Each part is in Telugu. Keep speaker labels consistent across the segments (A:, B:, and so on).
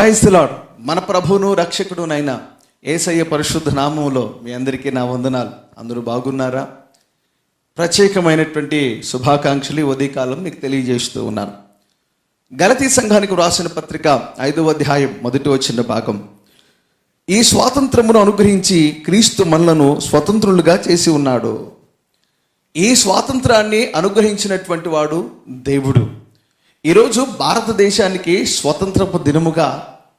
A: Praise the lord. మన ప్రభువును రక్షకుడునైన యేసయ్య పరిశుద్ధ నామములో మీ అందరికీ నా వందనాలు. అందరూ బాగున్నారా? ప్రత్యేకమైనటువంటి శుభాకాంక్షలు ఉదయకాలం మీకు తెలియజేస్తూ ఉన్నాను. గలతీ సంఘానికి వ్రాసిన పత్రిక 5వ అధ్యాయం 1వ వచన భాగం. ఈ స్వాతంత్రమును అనుగ్రహించి క్రీస్తు మనలను స్వతంత్రులుగా చేసి ఉన్నాడు. ఈ స్వాతంత్రాన్ని అనుగ్రహించినటువంటి వాడు దేవుడు. ఈరోజు భారతదేశానికి స్వతంత్రపు దినముగా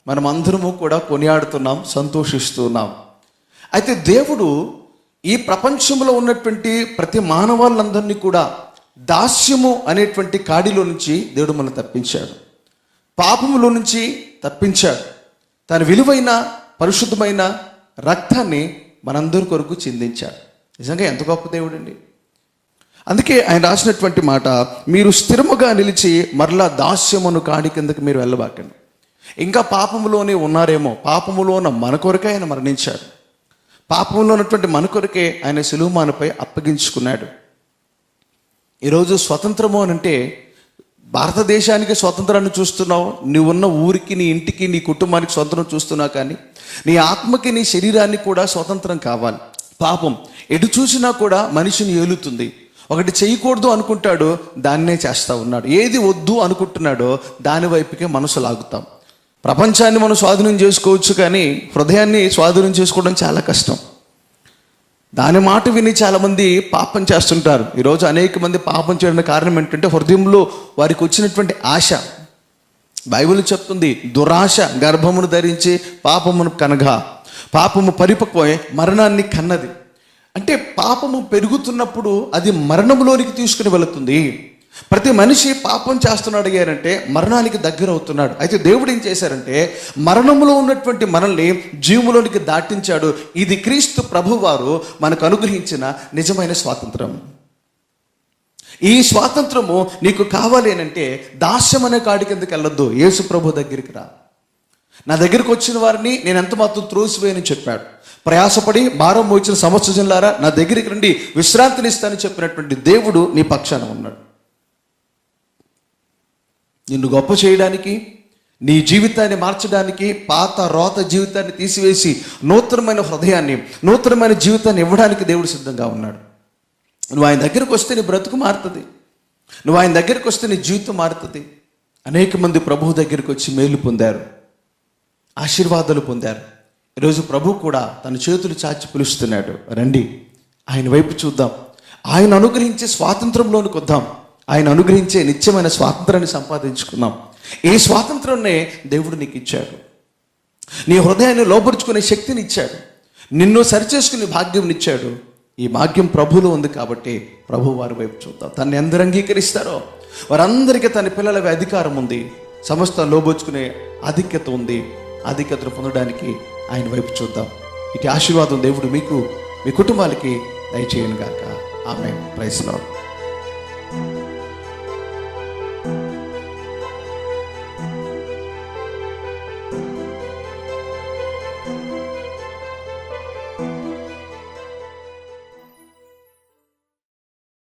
A: మనం అందరము కూడా కొనియాడుతున్నాం, సంతోషిస్తున్నాం. అయితే దేవుడు ఈ ప్రపంచంలో ఉన్నటువంటి ప్రతి మానవాళ్ళందరినీ కూడా దాస్యము అనేటువంటి కాడిలో నుంచి దేవుడు మనం తప్పించాడు, పాపములో నుంచి తప్పించాడు. తన విలువైన పరిశుద్ధమైన రక్తాన్ని మనందరి కొరకు చిందించాడు. నిజంగా ఎంత గొప్ప దేవుడు అండి. అందుకే ఆయన రాసినటువంటి మాట, మీరు స్థిరముగా నిలిచి మరలా దాస్యమును కాడి కిందకి మీరు వెళ్ళబాకండి. ఇంకా పాపములోనే ఉన్నారేమో. పాపములో ఉన్న మన కొరకే ఆయన మరణించాడు. పాపంలో ఉన్నటువంటి మన కొరకే ఆయన సిలువమానుపై అప్పగించుకున్నాడు. ఈరోజు స్వతంత్రము అని అంటే భారతదేశానికి స్వతంత్రాన్ని చూస్తున్నావు, నువ్వున్న ఊరికి, నీ ఇంటికి, నీ కుటుంబానికి స్వతంత్రం చూస్తున్నావు. కానీ నీ ఆత్మకి, నీ శరీరానికి కూడా స్వతంత్రం కావాలి. పాపం ఎటు చూసినా కూడా మనిషిని ఏలుతుంది. ఒకటి చేయకూడదు అనుకుంటాడు, దాన్నే చేస్తూ ఉన్నాడు. ఏది వద్దు అనుకుంటున్నాడో దాని వైపుకే మనసు లాగుతాం. ప్రపంచాన్ని మనం స్వాధీనం చేసుకోవచ్చు, కానీ హృదయాన్ని స్వాధీనం చేసుకోవడం చాలా కష్టం. దాని మాట విని చాలామంది పాపం చేస్తుంటారు. ఈరోజు అనేక మంది పాపం చేయడానికి కారణం ఏంటంటే హృదయంలో వారికి వచ్చినటువంటి ఆశ. బైబిల్ చెప్తుంది, దురాశ గర్భమును ధరించి పాపమును కనగా, పాపము పరిపక్వై మరణాన్ని కన్నది. అంటే పాపము పెరుగుతున్నప్పుడు అది మరణంలోనికి తీసుకుని వెళుతుంది. ప్రతి మనిషి పాపం చేస్తున్నాడు అంటే మరణానికి దగ్గర అవుతున్నాడు. అయితే దేవుడు ఏం చేశారంటే మరణంలో ఉన్నటువంటి మనల్ని జీవములోనికి దాటించాడు. ఇది క్రీస్తు ప్రభువారు మనకు అనుగ్రహించిన నిజమైన స్వాతంత్రం. ఈ స్వాతంత్రము నీకు కావాలి అంటే దాస్యం అనే కాడి కిందకి వెళ్ళొద్దు, యేసు ప్రభు దగ్గరికి రా. నా దగ్గరికి వచ్చిన వారిని నేను ఎంత మాత్రం త్రోసివేయని చెప్పాడు. ప్రయాసపడి భారం మోచిన సమస్యలారా నా దగ్గరికి రండి, విశ్రాంతిని ఇస్తానని చెప్పినటువంటి దేవుడు నీ పక్షాన ఉన్నాడు. నిన్ను గొప్ప చేయడానికి, నీ జీవితాన్ని మార్చడానికి, పాత రోత జీవితాన్ని తీసివేసి నూతనమైన హృదయాన్ని, నూతనమైన జీవితాన్ని ఇవ్వడానికి దేవుడు సిద్ధంగా ఉన్నాడు. నువ్వు ఆయన దగ్గరికి వస్తే నీ బ్రతుకు మారుతుంది. నువ్వు ఆయన దగ్గరికి వస్తే నీ జీవితం మారుతుంది. అనేక మంది ప్రభువు దగ్గరికి వచ్చి మేలు పొందారు, ఆశీర్వాదాలు పొందారు. ఈరోజు ప్రభు కూడా తన చేతులు చాచి పిలుస్తున్నాడు, రండి ఆయన వైపు చూద్దాం, ఆయన అనుగ్రహించే స్వాతంత్రంలోనికి వద్దాం, ఆయన అనుగ్రహించే నిత్యమైన స్వాతంత్రాన్ని సంపాదించుకుందాం. ఈ స్వాతంత్రాన్నే దేవుడు నీకు ఇచ్చాడు. నీ హృదయాన్ని లోపరుచుకునే శక్తిని ఇచ్చాడు, నిన్ను సరిచేసుకునే భాగ్యం ఇచ్చాడు. ఈ భాగ్యం ప్రభువులో ఉంది కాబట్టి ప్రభు వారి వైపు చూద్దాం. తనని ఎందరు అంగీకరిస్తారో వారందరికీ తన పిల్లలవి అధికారం ఉంది, సమస్త లోబోచుకునే ఆధిక్యత ఉంది. ఆధిక్యతను పొందడానికి ఆయన వైపు చూద్దాం. ఇటు ఆశీర్వాదం దేవుడు మీకు, మీ కుటుంబాలకి దయచేయను గాక. ఆమేన్. Praise the lord.